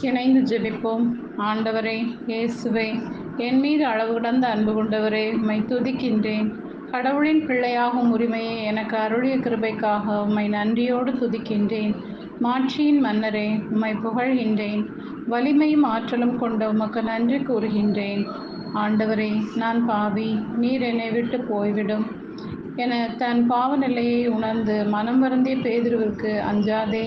இணைந்து ஜெபிப்போம். ஆண்டவரே, இயேசுவே, என் மீது அளவு கடந்த அன்பு கொண்டவரே, உம்மை துதிக்கின்றேன். கடவுளின் பிள்ளையாகும் உரிமையை எனக்கு அருளிய கிருபைக்காக உம்மை நன்றியோடு துதிக்கின்றேன். மாட்சியின் மன்னரே, உம்மை புகழ்கின்றேன். வலிமையும் ஆற்றலும் கொண்ட உமக்கு நன்றி கூறுகின்றேன். ஆண்டவரே, நான் பாவி, நீர் என்னை விட்டு போய்விடும் என தன் பாவ நிலையை உணர்ந்து மனம் வருந்திய பேதுருவிற்கு அஞ்சாதே,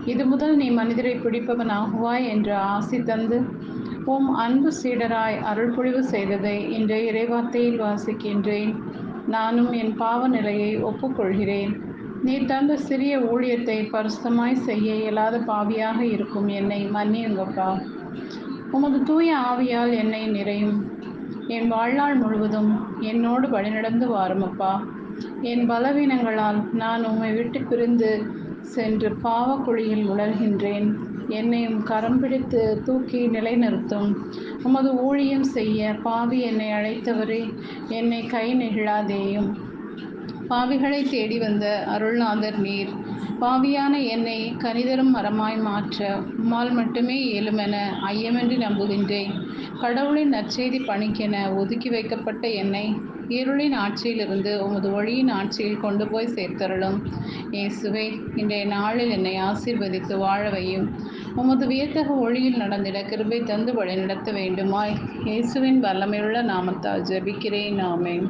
இது முதல் நீ மனிதரை பிடிப்பவனாகுவாய் என்று ஆசி தந்து உம் அன்பு சீடராய் அருள் பொழிவு செய்ததை இன்றைய இறைவார்த்தையில் வாசிக்கின்றேன். நானும் என் பாவ நிலையை ஒப்புக்கொள்கிறேன். நீ தந்த சிறிய ஊழியத்தை பரிசுத்தமாய் செய்ய இயலாத பாவியாக இருக்கும் என்னை மன்னியுங்கப்பா. உமது தூய ஆவியால் என்னை நிறையும். என் வாழ்நாள் முழுவதும் என்னோடு வழிநடந்து வாருமப்பா. என் பலவீனங்களால் நான் உம்மை விட்டு பிரிந்து சென்று பாவக்குழியில் உழல்கின்றேன். என்னையும் கரம் பிடித்து தூக்கி நிலைநிறுத்தும். உமது ஊழியம் செய்ய பாவி என்னை அழைத்தவரே, என்னை கை நெகிழாதேயும். பாவிகளை தேடி வந்த அருள்நாதர் நீர். பாவியான என்னை கனிதரும் மரமாய் மாற்ற உம்மால் மட்டுமே இயலுமென ஐயமின்றி நம்புகின்றேன். கடவுளின் நற்செய்தி பணிக்கென ஒதுக்கி வைக்கப்பட்ட என்னை இருளின் ஆட்சியிலிருந்து உமது ஒளியின் ஆட்சியில் கொண்டு போய் சேர்த்தருளும். இயேசுவே, இன்றைய நாளில் என்னை ஆசீர்வதித்து வாழவையும் உமது வியத்தக ஒளியில் நடந்திட கிருபை தந்து வழிநடத்த வேண்டுமாய் இயேசுவின் வல்லமையுள்ள நாமத்தால் ஜெபிக்கிறேன். ஆமென்.